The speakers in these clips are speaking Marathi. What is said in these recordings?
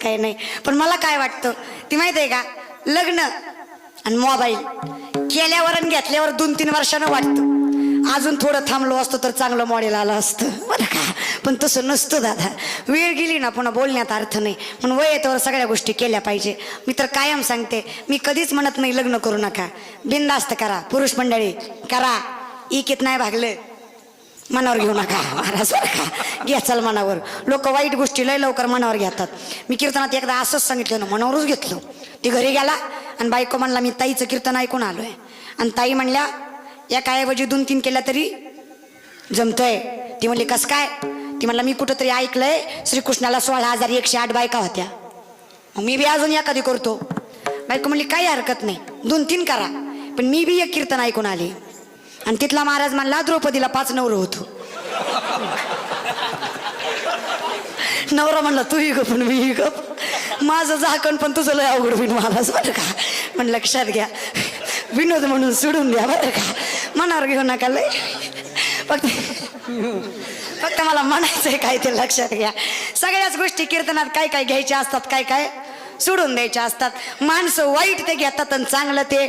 काही नाही. पण मला काय वाटतं ती माहिती आहे का, लग्न आणि मोबाईल केल्यावर आणि घेतल्यावर 2-3 वर्षानं वाटतं अजून थोडं थांबलो असतो तर चांगलं मॉडेल आलं असतं बरं का. पण तसं नसतं दादा. वेळ गेली ना पुन्हा बोलण्यात अर्थ नाही. पण वय येतोवर सगळ्या गोष्टी केल्या पाहिजे. मी तर कायम सांगते, मी कधीच म्हणत नाही लग्न करू नका, बिनधास्त करा. पुरुष मंडळी करा, इकीत नाही भागलं मनावर घेऊ नका महाराज बरं का. घ्या चल मनावर. लोक वाईट गोष्टी लय लवकर मनावर घेतात. मी कीर्तनात एकदा असंच सांगितलं ना, मनावरच घेतलं. ती घरी गेला आणि बायको म्हणला मी ताईचं कीर्तन ऐकून आलोय. आणि ताई म्हणल्या एकाऐवजी 2-3 केल्या तरी जमतंय. ती म्हणली कस काय. ती म्हणला मी कुठंतरी ऐकलंय श्रीकृष्णाला 16,108 बायका होत्या, मग मी बी अजून एखादी करतो. बायको म्हणली काही हरकत नाही 2-3 करा, पण मी बी एक कीर्तन ऐकून आली. आणि तिथला महाराज म्हणला द्रौपदीला 5 नवरं होतो. नवरा म्हणला तू ही गप मी ही गप, माझं झाकण पण तुझं लय अवघड होईल महाराज बरं का. पण लक्षात घ्या विनोद म्हणून सोडून द्या बरं का, मनावर घेऊ नका लय. फक्त मला म्हणायचंय काय ते लक्षात घ्या. सगळ्याच गोष्टी कीर्तनात काय काय घ्यायच्या असतात, काय काय सोडून द्यायच्या असतात. माणसं वाईट ते घेतात आणि चांगलं ते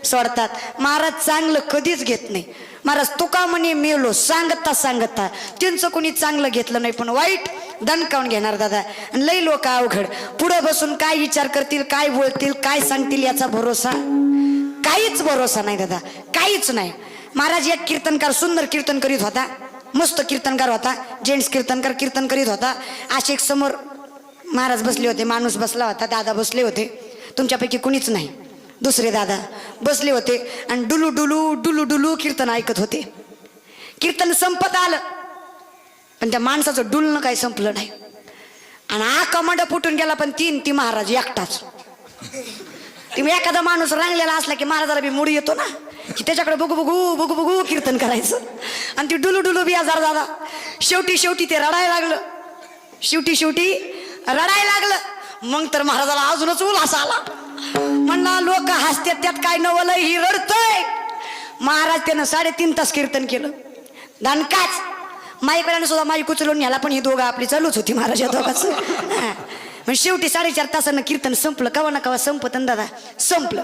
सोडतात. महाराज चांगलं कधीच घेत नाही. महाराज तुका म्हणे मेलो सांगता सांगता त्यांचं कोणी चांगलं घेतलं नाही, पण वाईट दणकावून घेणार दादा. आणि लई लोक अवघड, पुढे बसून काय विचार करतील, काय बोलतील, काय सांगतील याचा भरोसा काहीच भरोसा नाही दादा, काहीच नाही. महाराज एक कीर्तनकार सुंदर कीर्तन करीत होता, मस्त कीर्तनकार होता, जेंट्स कीर्तनकार कीर्तन करीत होता. असे एक समोर महाराज बसले होते, माणूस बसला होता, दादा बसले होते. तुमच्यापैकी कुणीच नाही, दुसरे दादा बसले होते आणि डुलू डुलू डुलू डुलू कीर्तन ऐकत होते. कीर्तन संपत आलं पण त्या माणसाचं डुलणं काही संपलं नाही. आणि आका मंडप फुटून गेला, पण ती महाराज एकटाच. तुम्ही एखादा माणूस रांगलेला असला की महाराजाला बी मूड येतो ना, की त्याच्याकडे बघू बघू बघू बघू कीर्तन करायचं. आणि ती डुलू डुलू बी आजार दादा. शेवटी ते रडायला लागलं, शेवटी रडायला लागलं. मग तर महाराजाला अजूनच उल्हास आला. म्हणला लोक हसतात त्यात काय नवलंय, ही रडतोय. महाराज त्यानं 3.5 तास कीर्तन केलं. दणकाच माईकवाल्यानं सुद्धा माईक उचलून न्याला, पण ही दोघं आपली चालूच होती महाराज या दोघांचं. मग शेवटी 4.5 तासानं कीर्तन संपलं. कवा ना कवा संपत दादा, संपलं.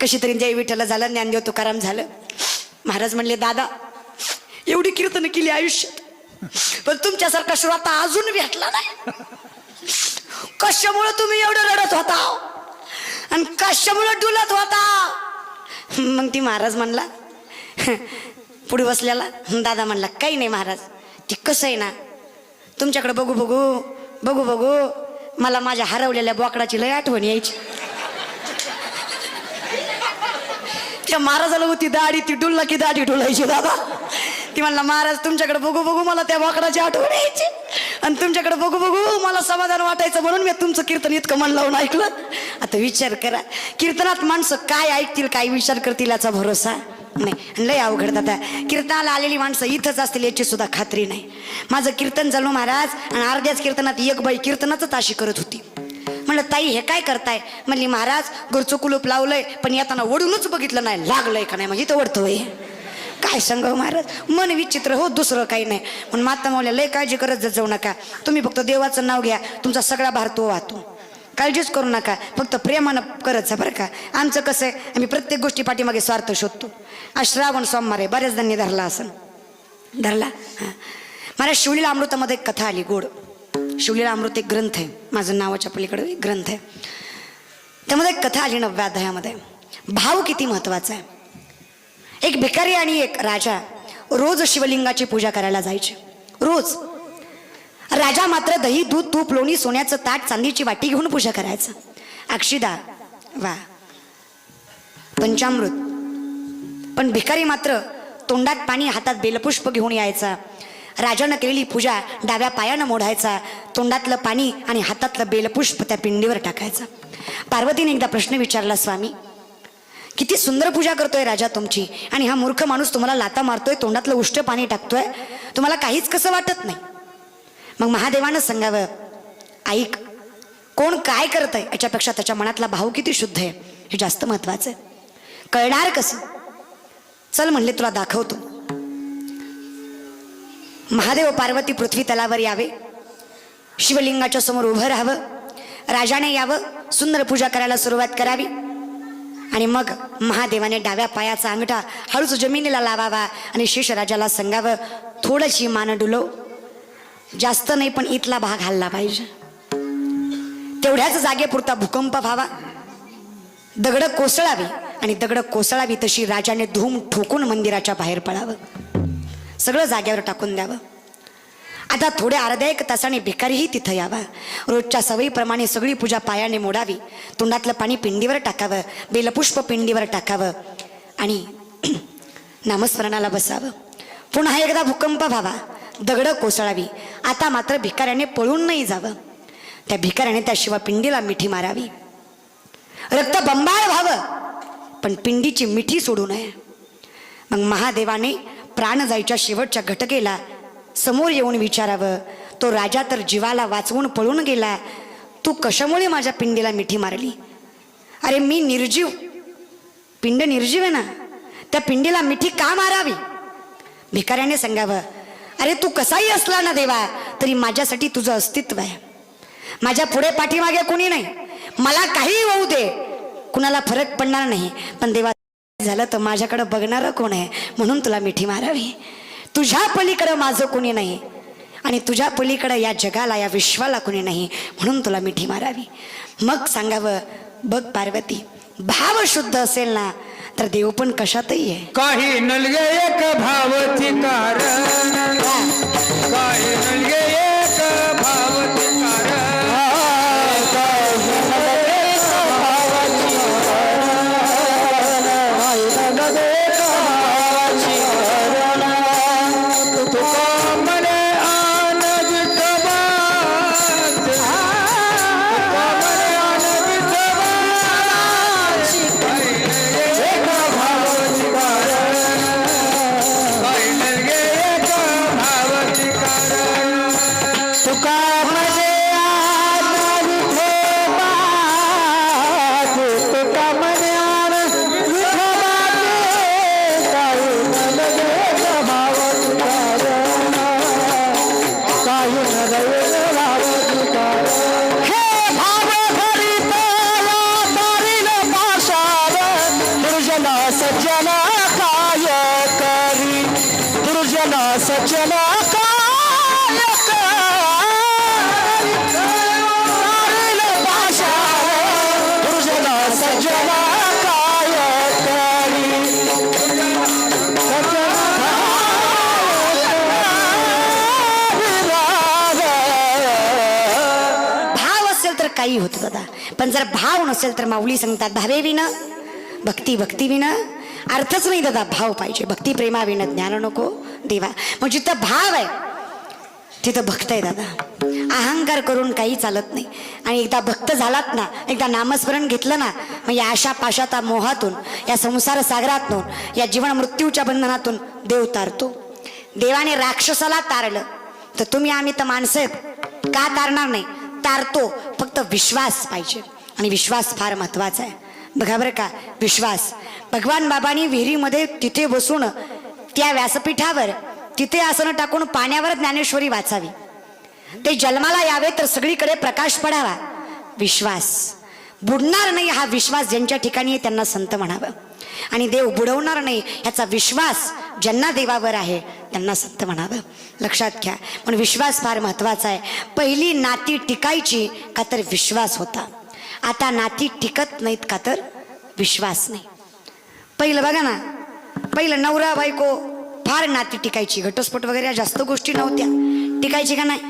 कशी तरी जय विठ्ठल झालं, ज्ञानदेव तुकाराम झालं. महाराज म्हणले दादा एवढी कीर्तन केली आयुष्यात, पण तुमच्यासारखा श्रोता अजून भेटला नाही. कशामुळे तुम्ही एवढं रडत होता आणि कशामुळे डुलत होता. मग ती महाराज म्हणला पुढे बसलेला दादा म्हणला काही नाही महाराज, ती कसं आहे ना, तुमच्याकडे बघू बघू बघू बघू मला माझ्या हरवलेल्या बोकडाची लय आठवण यायची. त्या महाराजाला होती दाढी, ती डुलला की दाढी डुलायची दादा. ती म्हणला महाराज तुमच्याकडे बघू बघू मला त्या बोकडाची आठवण यायची, आणि तुमच्याकडे बघू बघू मला समाधान वाटायचं, म्हणून मी तुमचं कीर्तन इतकं मन लावून ऐकलं. आता विचार करा, कीर्तनात माणसं काय ऐकतील, काय विचार करतील याचा भरोसा नाही. लय अवघड दादा. कीर्तनाला आलेली माणसं इथंच असतील याची सुद्धा खात्री नाही. माझं कीर्तन झालं महाराज, आणि अर्ध्याच कीर्तनात एक बाई कीर्तनाच ताशी करत होती. म्हणलं ताई हे काय करताय. म्हणली महाराज घरचं कुलूप लावलंय, पण येताना वडूनच बघितलं नाही लागलंय का नाही, म्हणजे इथं वडतोय. काय सांग महाराज, मन विचित्र हो, दुसरं काही नाही. म्हणून माता मावल्या लय काळजी करत जाऊ नका. तुम्ही फक्त देवाचं नाव घ्या, तुमचा सगळा भार तो वाहतो. काळजीच करू नका, फक्त प्रेमानं करत जा बरं का. आमचं कसं आहे, आम्ही प्रत्येक गोष्टी पाठीमागे स्वार्थ शोधतो. आज श्रावण सोमवार आहे, बऱ्याच जणांनी धरला असं धरला. हां महाराज शिवलीला अमृतामध्ये एक कथा आली गोड. शिवलीला अमृत एक ग्रंथ आहे, माझं नावाच्या पलीकडे एक ग्रंथ आहे. त्यामध्ये एक कथा आली 9व्या अध्यायामध्ये. भाव किती महत्वाचा आहे. एक भिकारी आणि एक राजा रोज शिवलिंगाची पूजा करायला जायचे, रोज. राजा मात्र दही दूध तूप लोणी सोन्याचं ताट चांदीची वाटी घेऊन पूजा करायचं. अक्षिदा वा पंचामृत. पण भिकारी मात्र तोंडात पाणी हातात बेलपुष्प घेऊन यायचा. राजानं केलेली पूजा डाव्या पायानं मोडायचा, तोंडातलं पाणी आणि हातातलं बेलपुष्प त्या पिंडीवर टाकायचं. पार्वतीने एकदा प्रश्न विचारला, स्वामी किती सुंदर पूजा करतोय राजा तुमची, आणि हा मूर्ख माणूस तुम्हाला लाता मारतोय, तोंडातलं उष्ट पाणी टाकतोय, तुम्हाला काहीच कसं वाटत नाही. मग महादेवानं सांगावं, ऐक कोण काय करतंय याच्यापेक्षा त्याच्या मनातला भाव किती शुद्ध आहे हे जास्त महत्वाचं आहे. कळणार कसं. चल म्हणले तुला दाखवतो. महादेव पार्वती पृथ्वी तलावर यावे, शिवलिंगाच्या समोर उभं राहावं राजाने यावं, सुंदर पूजा करायला सुरुवात करावी आणि मग महादेवाने डाव्या पायाचा अंगठा हळूच जमिनीला लावावा आणि शेषराजाला सांगावं, थोडीशी मान डुलव, जास्त नाही पण इथला भाग हल्ला पाहिजे. तेवढ्याच जागेपुरता भूकंप व्हावा, दगड कोसळावी आणि दगड कोसळावी तशी राजाने धूम ठोकून मंदिराच्या बाहेर पडावं, सगळं जागेवर टाकून द्यावं. आता थोड्या अर्ध्या एक तासाने भिकारीही तिथं यावा. रोजच्या सवयीप्रमाणे सगळी पूजा पायाने मोडावी, तोंडातलं पाणी पिंडीवर टाकावं, बेलपुष्प पिंडीवर टाकावं आणि नामस्मरणाला बसावं. पुन्हा एकदा भूकंप व्हावा, दगड कोसळावी. आता मात्र भिकाऱ्याने पळून नाही जावं, त्या भिकाऱ्याने त्या शिवपिंडीला मिठी मारावी. रक्त बंबाळ व्हावं पण पिंडीची मिठी सोडू नये. मग महादेवाने प्राण जायच्या शेवटच्या घटकेला समोर येऊन विचारावं, तो राजा तर जीवाला वाचवून पळून गेला, तू कशामुळे माझ्या पिंडीला मिठी मारली? अरे मी निर्जीव, पिंड निर्जीव आहे ना, त्या पिंडीला मिठी का मारावी? भिकाऱ्याने सांगावं, अरे तू कसाही असला ना देवा, तरी माझ्यासाठी तुझं अस्तित्व आहे. माझ्या पुढे पाठीमागे कोणी नाही, मला काही होऊ दे, कुणाला फरक पडणार नाही, पण देवा झालं तर माझ्याकडे बघणारं कोण आहे, म्हणून तुला मिठी मारावी. तुझ्या पलीकडं माझं कोणी नाही आणि तुझ्या पलीकडं या जगाला, या विश्वाला कोणी नाही, म्हणून तुला मिठी मारावी. मग सांगावं, बघ पार्वती, भाव शुद्ध असेल ना तर देव पण कशातही आहे. काही नलगे एक भावची कारण, काही नलगे एक भावची कारण, काही होतं दादा, पण जर भाव नसेल तर माऊली सांगतात, भावे विना भक्ती, भक्ती विना अर्थच नाही दादा, भाव पाहिजे. भक्ती प्रेमा विना ज्ञान नको देवा. मग जिथं भाव आहे तिथं भक्त आहे दादा. अहंकार करून काही चालत नाही. आणि एकदा भक्त झालात ना, एकदा नामस्मरण घेतलं ना, मग या आशा पाशाता मोहातून, या संसार सागरातून, या जीवन मृत्यूच्या बंधनातून देव तारतो. देवाने राक्षसाला तारलं तर तुम्ही आम्ही तर माणसं आहेत, का तारणार नाही? तारतो, फक्त विश्वास पाहिजे. आणि विश्वास फार महत्वाचा आहे. बघा बरं का, विश्वास. भगवान बाबांनी विहिरीमध्ये तिथे बसून त्या व्यासपीठावर तिथे आसन टाकून पाण्यावर ज्ञानेश्वरी वाचावी. ते जन्माला यावे तर सगळीकडे प्रकाश पडावा. विश्वास बुडणार नाही हा विश्वास ज्यांच्या ठिकाणी आहे त्यांना संत म्हणावं. आणि देव बुडवणार नाही ह्याचा विश्वास ज्यांना देवावर आहे त्यांना संत म्हणावं. लक्षात घ्या. पण विश्वास फार महत्वाचा आहे. पहिली नाती टिकायची का तर विश्वास होता. आता नाती टिकत नाहीत का तर विश्वास नाही. पहिलं बघा ना, पहिलं नवरा बायको फार नाती टिकायची, घटस्फोट वगैरे जास्त गोष्टी नव्हत्या, टिकायची का नाही?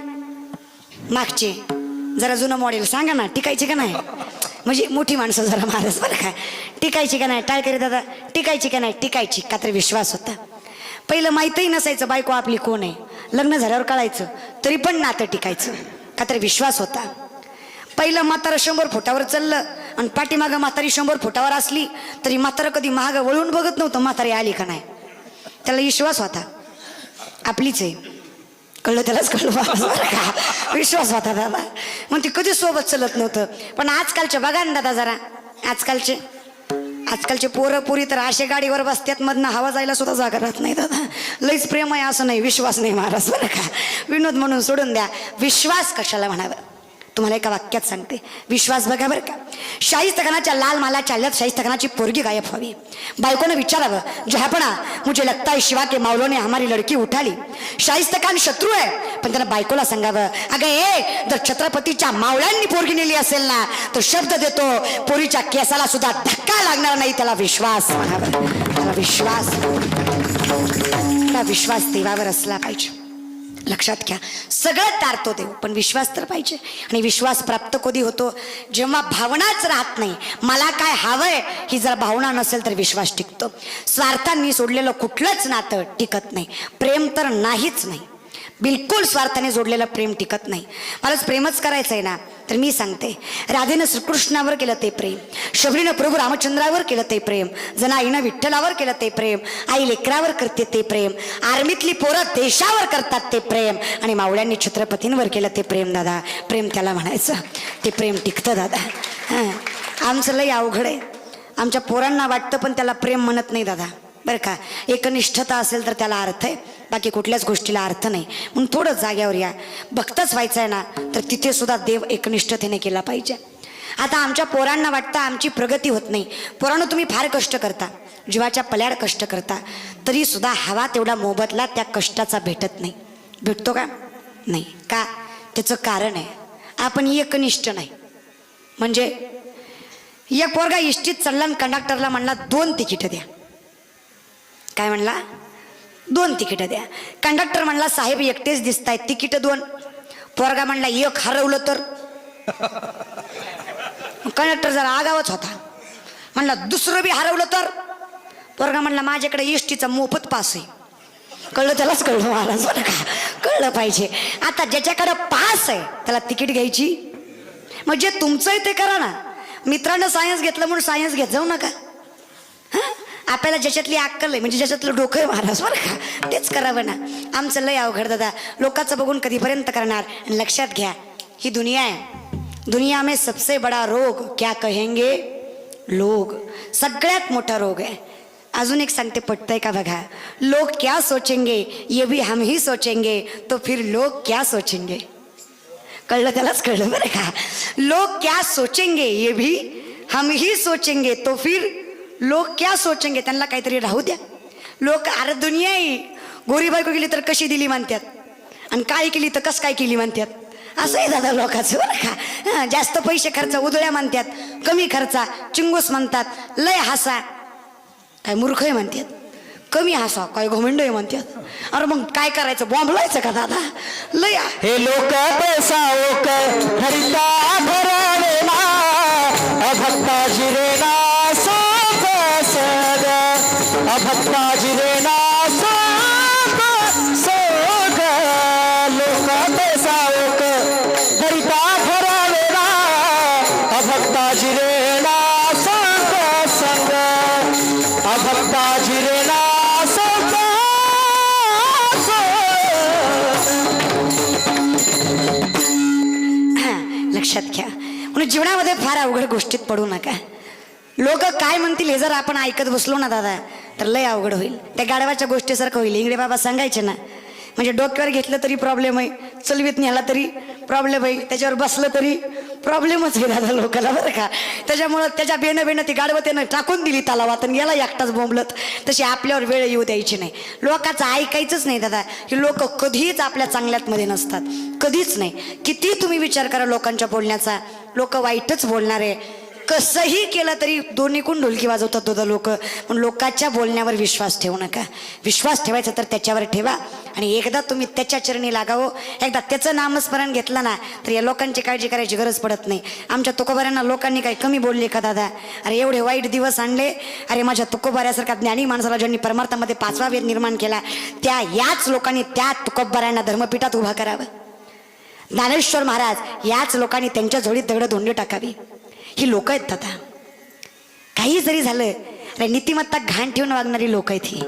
मागचे जरा जुनं मॉडेल सांगा ना, टिकायची का नाही? म्हणजे मोठी माणसं जरा महाराज बरं काय, टिकायची का नाही? टाळ करीत दादा, टिकायची का नाही? टिकायची का तर विश्वास होता. पहिलं माहीतही नसायचं बायको आपली कोण आहे, लग्न झाल्यावर कळायचं, तरी पण नातं टिकायचं का तर विश्वास होता. पहिलं म्हातारं 100 फुटावर चाललं आणि पाठीमागं म्हातारी 100 फुटावर असली तरी म्हातारं कधी मागं वळून बघत नव्हतं म्हातारी आली का नाही. त्याला विश्वास होता आपलीच आहे, कळलं त्यालाच कळलं का, विश्वास होता दादा. मग ती कधी सोबत चलत नव्हतं. पण आजकालचे बघा ना दादा, जरा आजकालचे पोरं पुरी तर असे गाडीवर बसतात मधनं हवा जायला सुद्धा जागा राहत नाही दादा. लईच प्रेम आहे असं नाही, विश्वास नाही महाराज बरं का. विनोद म्हणून सोडून द्या. विश्वास कशाला म्हणावं? तुम्हाला एका वाक्यात सांगते, विश्वास बघा बरं का. शाहिस्तखानाच्या लाल माला चालल्यात, शाहिस्तखानाची पोरगी गायब व्हावी. बायकोनं विचारावं, जहापणा मुझे लगता है शिवा के मावलो ने हमारी लड़की उठाली. शाहिस्तखान शत्रू आहे, पण त्याला बायकोला सांगावं, अगं ए, जर छत्रपतीच्या मावळ्यांनी पोरगी नेली असेल ना, तर शब्द देतो पोरीच्या केसाला सुद्धा धक्का लागणार नाही. त्याला विश्वास म्हणावं, त्याला विश्वास देवावर असला पाहिजे. लक्षात घ्या, सगळं तारतो देव, पण विश्वास तर पाहिजे. आणि विश्वास प्राप्त कधी होतो, जेव्हा भावनाच राहत नाही. मला काय हवंय ही जर भावना नसेल तर विश्वास टिकतो. स्वार्थांनी सोडलेलं कुठलंच नातं टिकत नाही. प्रेम तर नाहीच नाही, बिलकुल स्वार्थाने जोडलेलं प्रेम टिकत नाही. मलाच प्रेमच करायचं आहे ना, तर मी सांगते, राधेनं श्रीकृष्णावर केलं ते प्रेम, शबरीनं प्रभू रामचंद्रावर केलं ते प्रेम, जनाईनं विठ्ठलावर केलं ते प्रेम, आई लेकरावर करते ते प्रेम, आर्मीतली पोरं देशावर करतात ते प्रेम, आणि मावळ्यांनी छत्रपतींवर केलं ते प्रेम. दादा, प्रेम त्याला म्हणायचं, ते प्रेम टिकतं दादा. हां, आमचं लई अवघड आहे. आमच्या पोरांना वाटतं पण त्याला प्रेम म्हणत नाही दादा, बरं का. एकनिष्ठता असेल तर त्याला अर्थ आहे, बाकी कुठल्याच गोष्टीला अर्थ नाही. म्हणून थोडं जाग्यावर या. भक्तच व्हायचं आहे ना, तर तिथे सुद्धा देव एकनिष्ठतेने केला पाहिजे. आता आमच्या पोरांना वाटतं आमची प्रगती होत नाही. पोरांनो, तुम्ही फार कष्ट करता, जीवाच्या पल्याड कष्ट करता, तरी सुद्धा हवा तेवढा मोबदला त्या कष्टाचा भेटत नाही. भेटतो का? नाही. का? त्याचं कारण आहे, आपण एकनिष्ठ नाही. म्हणजे एक पोरगा इष्टीत चढला आणि कंडक्टरला म्हणला 2 तिकीटं द्या. काय म्हणला? 2 तिकीटं द्या. कंडक्टर म्हणला, साहेब एकटेच दिसत आहेत, तिकीटं 2. पोरगा म्हणला, 1 हरवलं तर. कंडक्टर जरा आगावच होता, म्हणला 2रं बी हरवलं तर. पोरगा म्हणला, माझ्याकडे एसटीचा मोफत पास आहे. कळलं त्यालाच, कळलं महाराज, बरं का, कळलं पाहिजे. आता ज्याच्याकडे पास आहे त्याला तिकीट घ्यायची, मग जे तुमचं आहे ते करा ना. मित्रांनं सायन्स घेतलं म्हणून सायन्स घेत जाऊ नका. आपल्याला ज्याच्यातली अक्कल आहे, म्हणजे ज्याच्यातलं डोकं आहे महाराज, बरं का, तेच करावं ना. आमचं लय अवघड दादा, लोकांचं बघून कधीपर्यंत करणार. आणि लक्षात घ्या, ही दुनिया आहे, दुनिया में सबसे बड़ा रोग क्या कहेंगे लोग, सगळ्यात मोठा रोग आहे. अजून एक सांगते, पटतंय का बघा, लोग क्या सोचेंगे ये भी हम ही सोचेंगे, तो फिर लोग क्या सोचेंगे. कळलं त्यालाच, कळलं बरं का. लोग क्या सोचेंगे ये भी हम ही सोचेंगे, तो फिर लोक क्या सोचेंगे. त्यांना काहीतरी राहू द्या. लोक, अरे दुनिया आहे, गोरी बायको केली तर कशी दिली म्हणतात, आणि काय केली तर कस काय केली म्हणतात. असं आहे दादा लोकांचं, बरं का. जास्त पैसे खर्च उधळ्या म्हणतात, कमी खर्चा चिंगूस म्हणतात, लय हसा काय मूर्ख आहे म्हणतात, कमी हसा काय घोमिंड आहे म्हणतात. अरे मग काय करायचं, बॉम्बलायचं का दादा. लय हे लोक पैसा ओक हरिता भरावे ना, अभक्ता जिरेना अभक्ताजी रे ना सोग, लोक पैसा ओक हरिता भरावे ना, अभक्ताजी रे ना संग, अभक्ताजी रे ना लक्षात घ्या. म्हणून जीवनामध्ये फार अवघड गोष्टीत पडू नका. लोक काय म्हणतील हे जर आपण ऐकत बसलो ना दादा, तर लय अवघड होईल. त्या गाढवाच्या गोष्टीसारखं होईल. इंगडे बाबा सांगायचे ना, म्हणजे डोक्यावर घेतलं तरी प्रॉब्लेम आहे, चलवीत न्याला तरी प्रॉब्लेम आहे, त्याच्यावर बसलं तरी प्रॉब्लेमच आहे दादा लोकांना, बरं का. त्याच्यामुळं त्याच्या बेणं ती गाढवं त्यानं टाकून दिली तलावात आणि गेला एकटाच बोंबलत. तशी आपल्यावर वेळ येऊ द्यायची नाही. लोकांचं ऐकायचंच नाही दादा. की लोक कधीच आपल्या चांगल्यात मध्ये नसतात, कधीच नाही. किती तुम्ही विचार करा लोकांच्या बोलण्याचा, लोक वाईटच बोलणार आहे. कसंही केलं तरी दोन्हीकडून ढोलकी वाजवतात दोघं लोक. पण लोकांच्या बोलण्यावर विश्वास ठेवू नका. विश्वास ठेवायचा तर त्याच्यावर ठेवा, आणि एकदा तुम्ही त्याच्या चरणी लागावं, एकदा त्याचं नामस्मरण घेतलं ना, तर या लोकांची काळजी करायची गरज पडत नाही. आमच्या तुकोबाऱ्यांना लोकांनी काही कमी बोलले का दादा? अरे एवढे वाईट दिवस आणले. अरे माझ्या तुकोबाऱ्यासारखा ज्ञानी माणसाला ज्यांनी परमार्थामध्ये 5वा वेद निर्माण केला, त्या याच लोकांनी त्या तुकोबाऱ्यांना धर्मपीठात उभा करावं. ज्ञानेश्वर महाराज याच लोकांनी त्यांच्या जोडीत दगड धोंडे टाकावी. ही लोक आहेत दादा. काही जरी झालं, अरे नीतिमत्ता घाण ठेवून वागणारी लोक आहेत ही.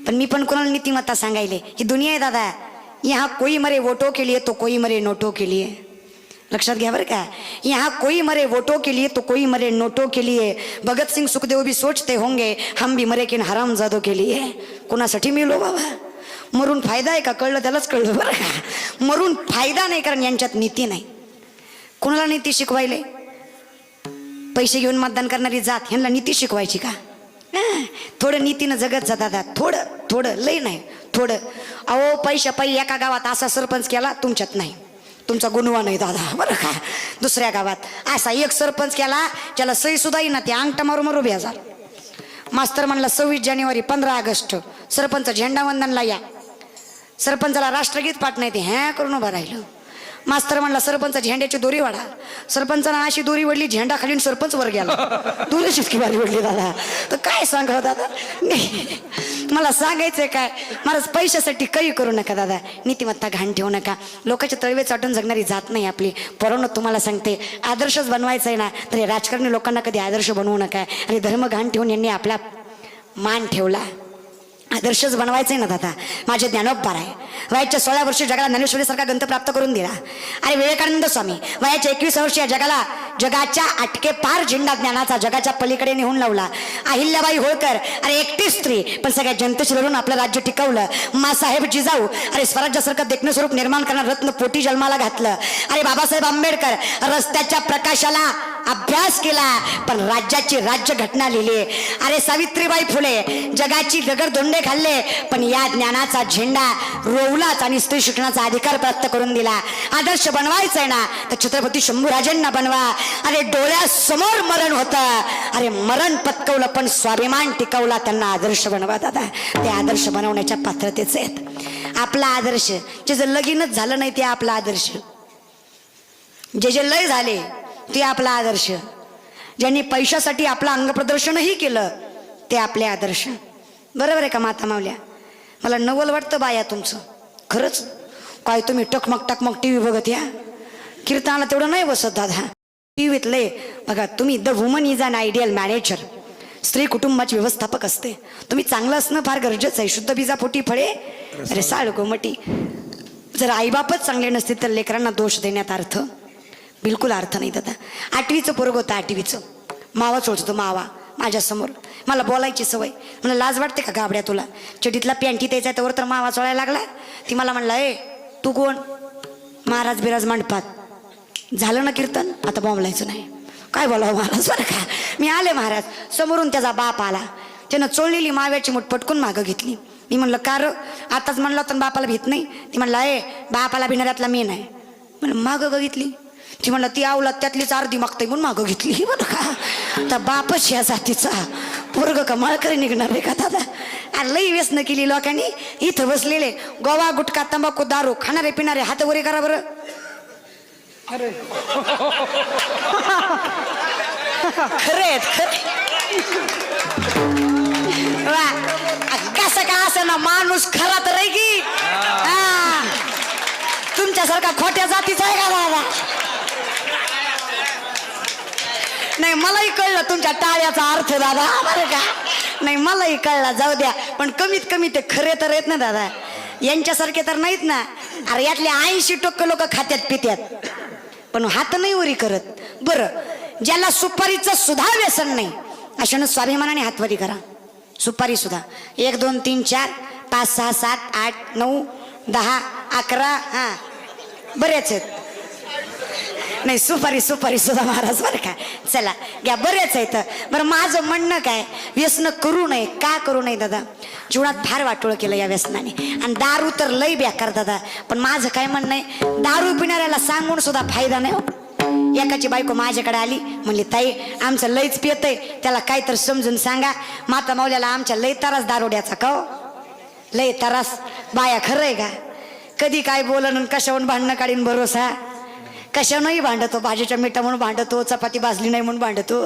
पण मी पण कोणाला नीतिमत्ता सांगायले. ही दुनिया आहे दादा. यहाँ कोई मरे वोटों के लिए तो कोई मरे नोटों के लिए. लक्षात घ्या बरं का. यहाँ कोई मरे वोटों के लिए तो कोई मरे नोटों के लिए. भगत सिंग सुखदेव भी सोचते होंगे हम भी मरे किन हरामजादों के लिए. कोणासाठी मिळलो बाबा? मरून फायदा आहे का? कळलं त्यालाच कळलं बरं का. मरून फायदा नाही, कारण यांच्यात नीती नाही. कोणाला नीती शिकवायले? पैसे घेऊन मतदान करणारी जात ह्यांना नीती शिकवायची का? थोडं नीतीनं जगत जा दादा, थोडं थोडं, लय नाही थोडं. अहो पैशा पै एका गावात असा सरपंच केला, तुमच्यात नाही, तुमचा गुणवा नाही दादा बरं का. दुसऱ्या गावात असा एक सरपंच केला ज्याला सही सुद्धा येईना, ते अंगठा मारू मारू बेजार. मास्तर म्हणला 26 जानेवारी 15 ऑगस्ट सरपंच झेंडा वंदनला या. सरपंचाला राष्ट्रगीत पाठ नाही, ते ह्या करून उभं राहिलं. मास्तर म्हणला सरपंच झेंड्याची दोरी वाढा. सरपंचानं अशी दोरी वडली, झेंडा खाली सरपंच वर गेला. दोरीच इतकी भारी वडली दादा. तर काय सांगावं दादा, मला सांगायचंय काय, महाराज पैशासाठी काही करू नका दादा, नीतिमत्ता घाण ठेवू नका. लोकांचे तळवे चाटून जगणारी जात नाही आपली. पोरांनो तुम्हाला सांगते, आदर्शच बनवायचा आहे ना, तर हे राजकारणी लोकांना कधी आदर्श बनवू नका. आणि धर्म घाण ठेवून यांनी आपला मान ठेवला. आदर्शच बनवायचं आहे ना दादा. माझे ज्ञानोबा आहे, वयाच्या 16 वर्षी जगाला ज्ञानेश्वरीसारखा ग्रंथ प्राप्त करून दिला. अरे विवेकानंद स्वामी वयाच्या 21 वर्षी जगाला जगाच्या अटके पार झेंडा ज्ञानाचा जगाच्या पलीकडे नेऊन लावला. अहिल्याबाई होळकर अरे एकटी स्त्री, पण सगळ्या जनतेशी लढून आपलं राज्य टिकवलं. मासाहेब जिजाऊ अरे स्वराज्यासारखं देखणं स्वरूप निर्माण करणार रत्न पोटी जन्माला घातलं. अरे बाबासाहेब आंबेडकर रस्त्याच्या प्रकाशाला अभ्यास केला, पण राज्याची राज्य घटना लिहिली. अरे सावित्रीबाई फुले जगाची दगडधोंडे खाल्ले, पण या ज्ञानाचा झेंडा रोवलाच आणि स्त्री शिक्षणाचा अधिकार प्राप्त करून दिला. आदर्श बनवायचंय ना, तर छत्रपती शंभूराजांना बनवा. अरे डोळ्यासमोर मरण होतं, अरे मरण पत्कवलं पण स्वाभिमान टिकवला, त्यांना आदर्श बनवा दादा. ते आदर्श बनवण्याच्या पात्रतेच आहेत. आपला आदर्श जे जर लगीनच झालं नाही ते आपला आदर्श, जे जे लय झाले ते आपला आदर्श, ज्यांनी पैशासाठी आपलं अंगप्रदर्शनही केलं ते आपले आदर्श. बरोबर आहे का माता मावल्या? मला नवल वाटतं बाया तुमचं, खरंच. काय तुम्ही टकमक टकमक टी व्ही बघत या, कीर्तनाला तेवढं नाही बसत दादा. टी व्हीत लय बघा तुम्ही. The woman is an ideal manager. स्त्री कुटुंबाची व्यवस्थापक असते. तुम्ही चांगलं असणं फार गरजेचं आहे. शुद्ध बीजा पोटी फळे अरे साळ गोमटी. जर आईबापच चांगले नसतील तर लेकरांना दोष देण्यात अर्थ बिलकुल अर्थ नाही दादा. 8वीचं पोरग होतं, 8वीचं मावा चोळतो मावा माझ्यासमोर. मला बोलायची सवय, मला लाज वाटते का गाबड्या तुला? चडीतला पॅन्टी द्यायचा त्यावर तर मावा चोळायला लागला. ती मला म्हणला, ए तू कोण? महाराज बिराज मंडपात. झालं ना कीर्तन, आता बोंबलायचं नाही. काय बोलावं महाराज बरं का. मी आले महाराज, समोरून त्याचा बाप आला. त्यानं चोळलेली माव्याची मूठ पटकून मागं घेतली. मी म्हणलं का र, आताच म्हणलं तर बापाला भीत नाही? ती म्हणला, ए बापाला भिणाऱ्यातला मी नाही. म्हणलं मागं बघितली. ती म्हणलं ती आवलात त्यातलीच अर्धी मागताय म्हणून मागं घेतली. बरं का, आता बापच या जातीचा पोरग का माळकरी निघणार आहे का दादा? लई व्यसन केली लोकांनी. इथं बसलेले गोवा गुटखा तंबाखू दारू खाणारे पिणारे हात वरे करा बरं. खरे कसं का असं ना, माणूस खरा तर आहे की तुमच्यासारखा खोट्या जातीचा आहे का दादा? नाही मलाही कळलं तुमच्या टाळ्याचा अर्थ दादा बरं का. नाही मलाही कळला, जाऊ द्या. पण कमीत कमी ते खरे तर आहेत ना दादा, यांच्यासारखे तर नाहीत ना. अरे यातले 80% लोक खात्यात पित्यात पण हात नाही वरी करत. बरं ज्याला सुपारीचं सुद्धा व्यसन नाही अशानं स्वाभिमानाने हातवरी करा. सुपारी सुद्धा 1 2 3 4 5 6 7 8 9 10 11 हा बरेच आहेत. नाही सुपारी सुद्धा महाराज बरं का. चला घ्या, बरेच आहेत. बरं माझं म्हणणं काय, व्यसन करू नये. का करू नये दादा? जीवनात फार वाटोळं केलं या व्यसनाने. आणि दारू तर लई बेकार दादा. पण माझं काय म्हणणं आहे, दारू पिणाऱ्याला सांगून सुद्धा फायदा नाही हो. एकाची बायको माझ्याकडे आली, म्हणली ताई आमचं लईच पियतय, त्याला काय तर समजून सांगा. माता मावल्याला आमच्या लई तरास दारुड्याचा का हो, लई तरास. बाया खरं आहे का? कधी काय बोलन कशावरून भांडणं काढीन भरोसा. कशानंही भांडतो, भाजीच्या मिठा म्हणून भांडतो, चपाती भाजली नाही म्हणून भांडतो.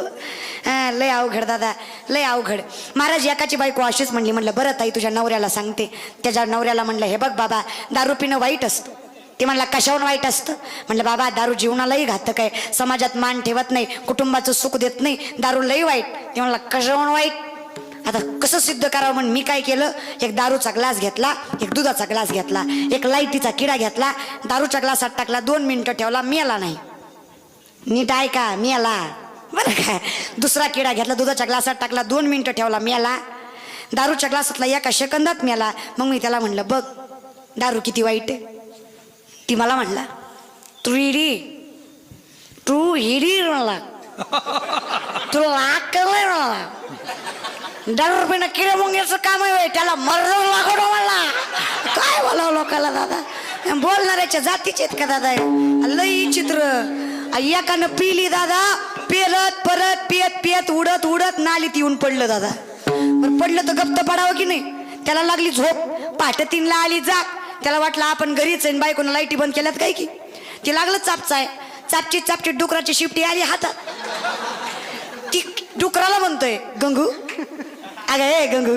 लय अवघड दादा, लय अवघड. महाराज एकाची बायको अशीच म्हणली. म्हणलं बरं ताई तुझ्या नवऱ्याला सांगते. त्याच्या नवऱ्याला म्हणलं हे बघ बाबा दारू पिणं वाईट असतं. ते म्हणला कशावरून वाईट असतं? म्हणलं बाबा दारू जीवनालाही घातक आहे, समाजात मान ठेवत नाही, कुटुंबाचं सुख देत नाही, दारू लई वाईट. ते म्हणला कशावरून वाईट? आता कसं सिद्ध करावं म्हणून मी काय केलं, एक दारूचा ग्लास घेतला, एक दुधाचा ग्लास घेतला, एक लाईटीचा किडा घेतला, दारूच्या ग्लासात टाकला, 2 मिनिटं ठेवला, मेला नाही. नीट ऐका, मेला बरं काय. दुसरा किडा घेतला, दुधाच्या ग्लासात टाकला, 2 मिनिटं ठेवला, मेला. दारूच्या ग्लासातला 1 सेकंदात मेला. मग मी त्याला म्हणलं बघ दारू किती वाईट आहे. ती मला म्हणला 3D तू हिरी म्हणला तुला अक्कल नाही म्हणला दारू रुपये किडे मुंग्याचं काम आहे त्याला मरण लागवड म्हणला काय बोलावं लोकाला दादा बोलणाऱ्याच्या जातीचे आहेत का दादा लई चित्र एकानं पिली दादा पेरत परत पियत पियत उडत उडत नालीत येऊन पडलं दादा पण पडलं तर गप्त पडावं की नाही त्याला लागली झोप पहाटे 3ला आली जाग त्याला वाटलं आपण घरीच आहे बायकोनं लाईटी बंद केल्यात काय की ती लागलं चापचाय चापची चापची डुकराची शिपटी आली हातात ती डुकराला म्हणतोय गंगू अगं ए गंगू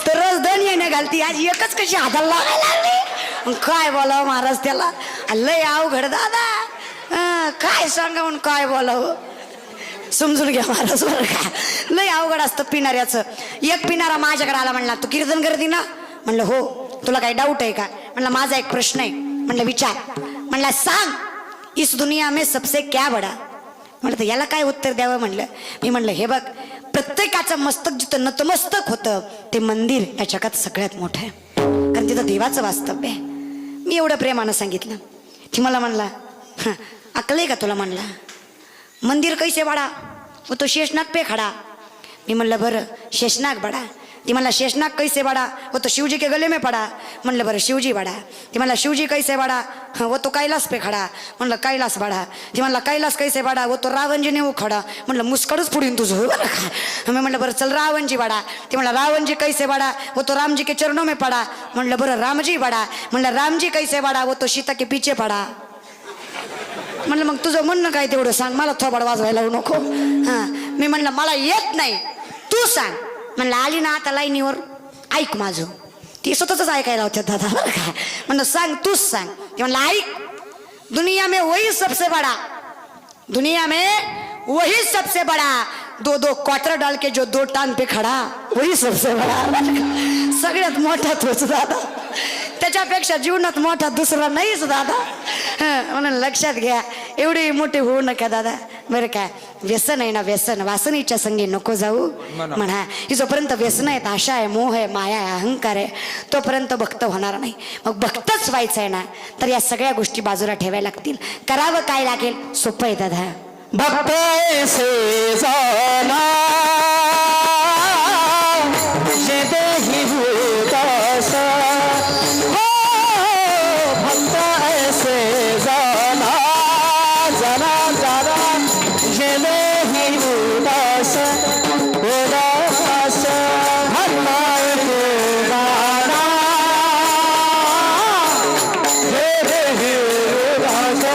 तर रोज 2 येण्या घालती आज एकच कशी हाताला लागायला लागली काय बोलावं महाराज त्याला लय अवघड दादा काय सांगा म्हणून काय बोलावं समजून घ्या महाराज बरं का लय अवघड असतं पिणाऱ्याचं एक पिणारा माझ्याकडे आला म्हणला तू कीर्तन करती ना म्हणलं हो तुला काही डाऊट आहे का म्हणलं माझा एक प्रश्न आहे म्हणलं विचार म्हणला सांग इस दुनिया में सबसे क्या बडा म्हणलं याला काय उत्तर द्यावं म्हणलं मी म्हणलं हे बघ प्रत्येकाचं मस्तक जिथं नतमस्तक होतं ते मंदिर या जगात सगळ्यात मोठं आहे कारण तिथं देवाचं वास्तव्य आहे मी एवढं प्रेमानं सांगितलं ती मला म्हणला अक्कल आहे का तुला म्हणला मंदिर कैसे बडा वो तो शेषनाग पे खड़ा मी म्हणलं बरं शेषनाग बडा ती म्हणला शेषनाग कैसे बडा वो तो शिवजी के गले में पड़ा म्हणलं बरं शिवजी बडा ती म्हणला शिवजी कैसे बडा वो तो कैलाश पे खड़ा म्हणलं कैलाश बडा ती म्हणला कैलाश कैसे बडा वो तो रावण जी ने वो खड़ा म्हणलं मुस्कडच पुढीन तुझं बरं का मी म्हणलं बरं चल रावण जी बडा ती म्हणला रावण जी कैसे बडा वो तो राम जी के चरणों में पड़ा म्हणलं बरं रामजी बडा म्हणलं राम जी कैसे बडा वो तो सीता के पीछे पड़ा म्हणलं मग तुझं म्हणणं काय तेवढं सांग मला थोबाड वाजवायला नको हां मी म्हणलं मला येत नाही तू सांग म्हणलं आली ना आता लाईनीवर ऐक माझं ती स्वतःच ऐकायला होत्या दादा बरं का म्हणलं सांग तूच सांग ते म्हणलं ऐक दुनिया में वही सबसे बड़ा दुनिया में वही सबसे बड़ा 2-2 क्वार्टर डाल के जो 2 टांग पे खड़ा वही सबसे बड़ा सगळ्यात मोठा तोच दादा त्याच्यापेक्षा जीवनात मोठा दुसरा नाहीच दादा म्हणून लक्षात घ्या एवढी मोठी होऊ नका दादा बरं काय व्यसन आहे ना व्यसन वासनीच्या संगी नको जाऊ म्हणा ही जोपर्यंत व्यसन आहेत आशा आहे मोह आहे माया आहे अहंकार आहे तोपर्यंत भक्त होणार नाही मग भक्तच व्हायचं आहे ना तर या सगळ्या गोष्टी बाजूला ठेवायला लागतील करावं काय लागेल सोपं आहे दादा भक्त ऐसे जाना जे देही भूतास हो भक्त ऐसे जाना जाना जाना जे देही भूतास उदास हनुमान गाना जे देही उदास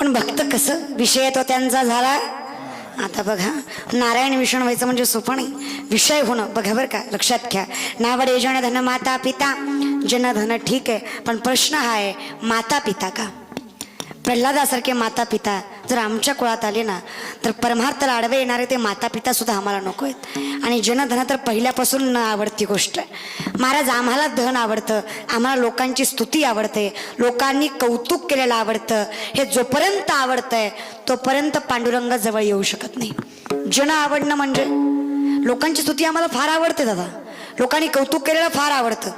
पण भक्त कसं विषय तो त्यांचा झाला. आता बघा नारायण विष्णू व्हायचं म्हणजे सोपं नाही, विषय होणं बघा बरं का, लक्षात घ्या. नावडे जन धन माता पिता, जन धन ठीक आहे, पण प्रश्न हा आहे माता पिता का? प्रल्हादासारखे माता पिता जर आमच्या कुळात आले ना तर परमार्थाला आडवे येणारे ते माता पिता सुद्धा आम्हाला नको आहेत. आणि जनधन तर पहिल्यापासून न आवडती गोष्ट आहे. महाराज आम्हाला धन आवडतं, आम्हाला लोकांची स्तुती आवडते, लोकांनी कौतुक केलेलं आवडतं. हे जोपर्यंत आवडतंय तोपर्यंत पांडुरंग जवळ येऊ शकत नाही. जन आवडणं म्हणजे लोकांची स्तुती आम्हाला फार आवडते दादा, लोकांनी कौतुक केलेलं फार आवडतं.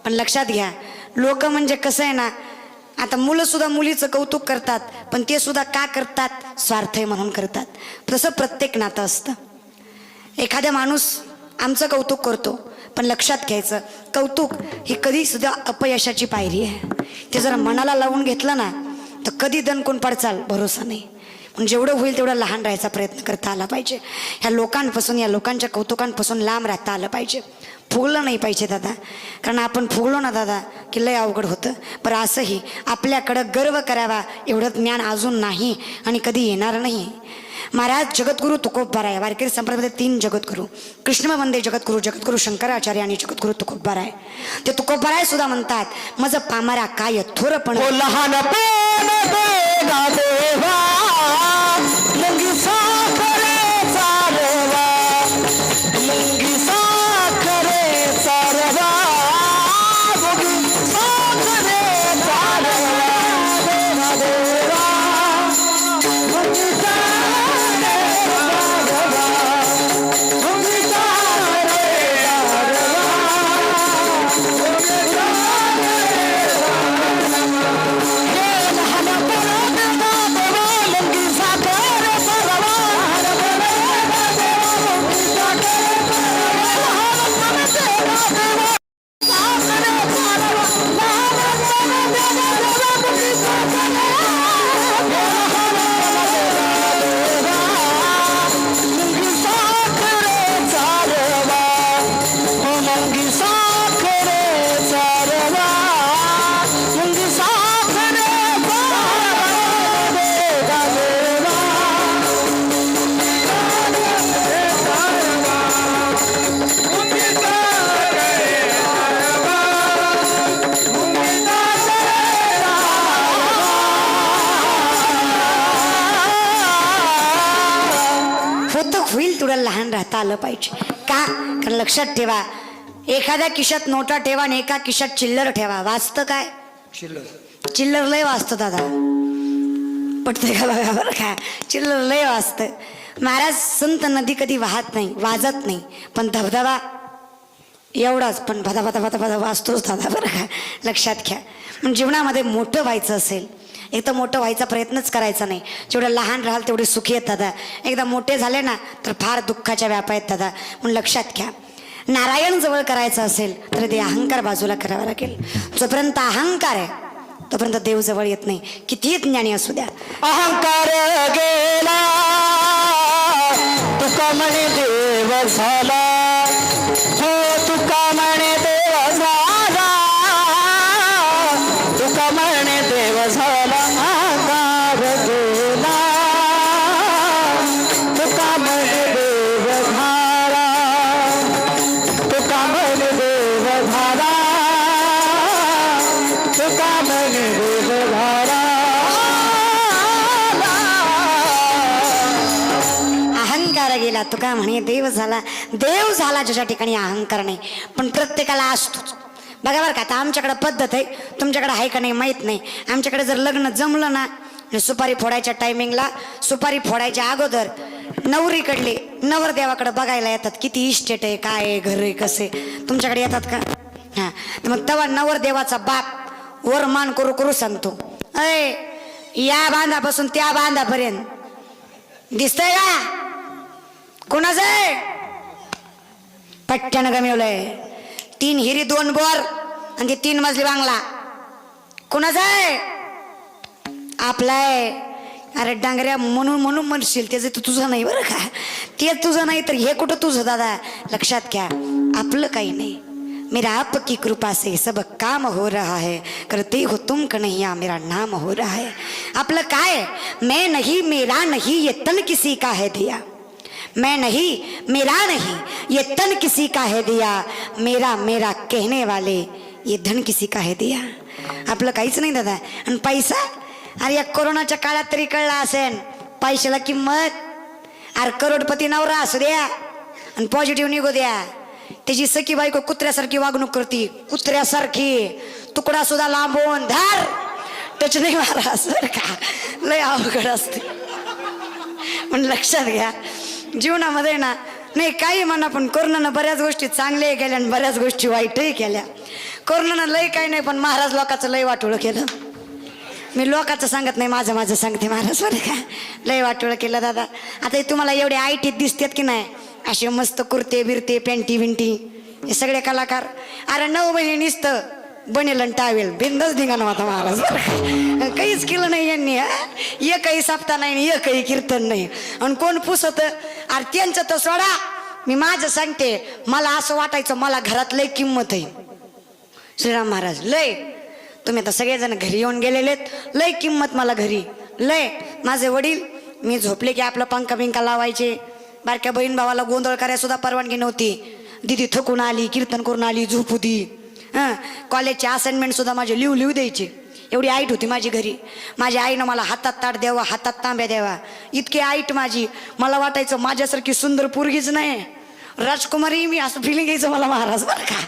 पण लक्षात घ्या लोक म्हणजे कसं आहे ना, आता मुलं सुद्धा मुलीचं कौतुक करतात, पण ते सुद्धा का करतात? स्वार्थ आहे म्हणून करतात. तसं प्रत्येक नातं असतं. एखादा माणूस आमचं कौतुक करतो, पण लक्षात घ्यायचं कौतुक ही कधी सुद्धा अपयशाची पायरी आहे. ते जर मनाला लावून घेतलं ना तर कधी दणकून पडचाल भरोसा नाही. पण जेवढं होईल तेवढं लहान राहायचा प्रयत्न करता आला पाहिजे. ह्या लोकांपासून, या लोकांच्या कौतुकांपासून लांब राहता आलं पाहिजे. फुगलं नाही पाहिजे दादा, कारण आपण फुगलो ना दादा की लय अवघड होतं. पण असंही आपल्याकडं गर्व करावा एवढं ज्ञान अजून नाही आणि कधी येणार नाही. महाराज जगद्गुरु तुकोबाराय, वारकरी संप्रदायामध्ये 3 जगद्गुरु, कृष्ण वंदे जगद्गुरु, जगद्गुरु शंकराचार्य आणि जगद्गुरु तुकोबाराय. ते तुकोबाराय सुद्धा म्हणतात मज पामारा काय थोरपण लहानपण देगा देवा, मुंगी साखरे चालवा, मुंगी साखरे चालवा, मुंगी साखरे चालवा, देवा देवा, मुंगी साखरे चालवा, मुंगी साखरे चालवा, मुंगी होईल तेवढं लहान राहता आलं पाहिजे. का? कारण लक्षात ठेवा, एखाद्या खिशात नोटा ठेवा आणि एका खिशात चिल्लर ठेवा, वाचतं काय? चिल्लर लय वाचतं दादा, पटतंय का बघा बरं का, चिल्लर लय वाचतं. महाराज संत नदी कधी वाहत नाही, वाजत नाही, पण धबधबा एवढाच, पण भदा भदा भदा भदा वाचतोच दादा बरं का, लक्षात घ्या. म्हणजे जीवनामध्ये मोठं व्हायचं असेल एक तर मोठं व्हायचा प्रयत्नच करायचा नाही. जेवढं लहान राहाल तेवढे सुखी आहेत दादा. एकदा मोठे झाले ना तर फार दुःखाच्या व्यापा आहेत दादा. म्हणून लक्षात घ्या, नारायण जवळ करायचं असेल तर ते अहंकार बाजूला करावा लागेल. जोपर्यंत अहंकार आहे तोपर्यंत देव जवळ येत नाही, कितीही ज्ञानी असू द्या. अहंकार गेला तुका म्हणे देव झाला, हो तुका म्हणे देव झाला, तुका म्हणे देव झाला. अहंकार गेला तुका म्हणे देव झाला, तुका म्हणे देव झाला, तुका म्हणे देव झाला. अहंकार गेला तुका म्हणे देव झाला. देव झाला ज्याच्या ठिकाणी अहंकार नाही, पण प्रत्येकाला असतोच. बघा बरं का, आता आमच्याकडे पद्धत आहे, तुमच्याकडे आहे का नाही माहीत नाही. आमच्याकडे जर लग्न जमलं ना, सुपारी फोडायच्या टायमिंगला, सुपारी फोडायच्या अगोदर नवरीकडले नवरदेवाकडे बघायला येतात, किती इस्टेट आहे, काय आहे, घर आहे, कसे. तुमच्याकडे येतात का? हां, मग तेव्हा नवरदेवाचा बाप वर मान करू करू सांगतो, अय या बांधापासून त्या बांधापर्यंत दिसतंय का? कोणाचं आहे? पट्ट्यानं गमिवलंय. 3 हिरी 2 बोर आणि ते 3 मजली बांगला. कोणाचं आहे? आपलाय. अरे डांगऱ्या म्हणून म्हणून म्हणशील त्याचं तर तुझं नाही बरं का, ते तुझं नाही तर हे कुठं तुझं दादा. लक्षात घ्या, आपलं काही नाही. मेरा आपकी कृपा से सब काम हो रहा है, करते हो तुम कन्हैया मेरा नाम हो रहा है. आपलं काय, मैं नहीं मेरा नहीं ये तन किसी का है दिया, मैं नहीं मेरा नहीं ये तन किसी का है दिया, मेरा मेरा कहने वाले ये धन किसी का है दिया. आपलं काहीच नाही दादा. आणि पैसा, अरे या कोरोनाच्या काळात तरी कळला असेल पैशाला किंमत. अरे करोडपती नवरा असू द्या आणि पॉझिटिव्ह निघू द्या, त्याची सखी बायको कुत्र्यासारखी वागणूक करती, कुत्र्यासारखी. तुकडा सुद्धा लांबून धार टच नाही मारा सर का, लय अवघड असते. पण लक्षात घ्या जीवनामध्ये ना, नाही काही म्हणा पण कोरोनानं बऱ्याच गोष्टी चांगल्याही केल्या आणि बऱ्याच गोष्टी वाईटही केल्या. कोरोनानं लय काही नाही पण महाराज लोकांचं लय वाटोळं केलं. मी लोकांचं सांगत नाही, माझं माझं सांगते महाराज बरं का. लय वाटोळं केलं दादा. आता हे तुम्हाला एवढे आयटीत दिसतात की नाही, असे मस्त कुर्ते बिरते पॅन्टी बिंटी हे सगळे कलाकार. अरे 9 महिने निसतं बनेल आणि टावेल बिंदच धिंगाणं होता महाराज बरं का. काहीच केलं नाही यांनी. एकही सप्ताह नाही, एकही कीर्तन नाही. आणि कोण पुसत, अरे त्यांचं तर सोडा, मी माझं सांगते. मला असं वाटायचं मला घरात लय किंमत आहे. श्रीराम महाराज लय, तुम्ही आता सगळेजण घरी येऊन गेलेलेत, लय किंमत मला घरी लय. माझे वडील मी झोपले की आपला पंखा बिंका लावायचे. बारक्या बहीण भावाला गोंधळ करायला सुद्धा परवानगी नव्हती. दिदी थकून आली, कीर्तन करून आली, झोपू दी. कॉलेजचे असाइनमेंट सुद्धा माझे लिहू द्यायचे. एवढी आईट होती माझी घरी. माझ्या आईनं मला हातात ताट द्यावा, हातात तांब्या द्यावा, इतकी आईट माझी. मला वाटायचं माझ्यासारखी सुंदर पोरगीच नाही, राजकुमारी मी, असं फिलिंग यायचं मला महाराज बरं का.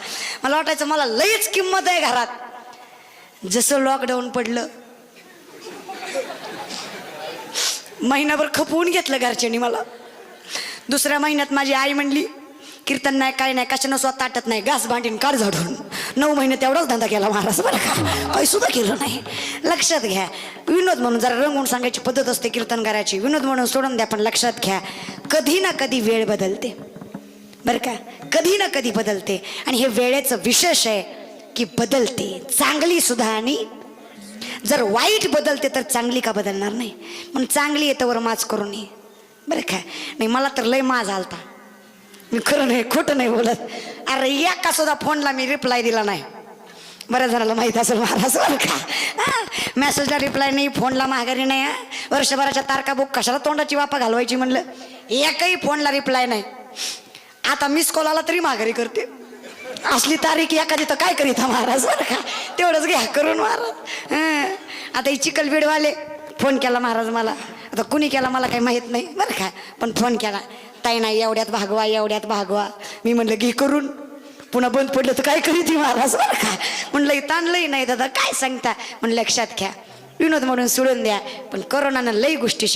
मला वाटायचं मला लईच किंमत आहे घरात. जसं लॉकडाऊन पडलं महिनाभर खपवून घेतलं घरच्यांनी मला. दुसऱ्या महिन्यात माझी आई म्हणली कीर्तन नाही काय नाही, कशानं स्वतः ताटत नाही, घास भांडीन काढ झाडून. 9 महिने तेवढाच धंदा केला महाराज बरं का, काही सुद्धा केलं नाही. लक्षात घ्या, विनोद म्हणून जरा रंगून सांगायची पद्धत असते कीर्तन करायची, विनोद म्हणून सोडून द्या. पण लक्षात घ्या, कधी ना कधी वेळ बदलते बरं का, कधी ना कधी बदलते. आणि हे वेळेचं विशेष आहे की बदलते, चांगली सुद्धा. आणि जर वाईट बदलते तर चांगली का बदलणार नाही. पण चांगली येतं वर माच करू नये बरं का. नाही मला तर लय माज आलता, मी खरं नाही खोटं नाही बोलत. अरे एका सुद्धा फोनला मी रिप्लाय दिला नाही. बऱ्याच जणाला माहीत असेल महाराज बरं का. मेसेजला रिप्लाय नाही, फोनला माघारी नाही. वर्षभराच्या तारखा बुक कशाला तोंडाची वापा घालवायची म्हणलं. एकही फोनला रिप्लाय नाही. आता मिस कॉल आला तरी माघारी करते. असली तारीख एखादी तर काय करीत महाराज बरं का, तेवढंच घ्या करून महाराज. आता ही चिखल बीडवाले फोन केला महाराज मला. आता कुणी केला मला काही माहीत नाही बरं का, पण फोन केला, ताई नाही एवढ्यात भागवा एवढ्यात भागवा. मी म्हणलं घे करून, पुन्हा बंद पडलं तर काय करीत महाराज बरं का. म्हणलं ताणलंही नाही दादा काय सांगता. म्हणलं लक्षात घ्या, विनोद म्हणून सोडून द्या. पण कोरोनानं लई गोष्टी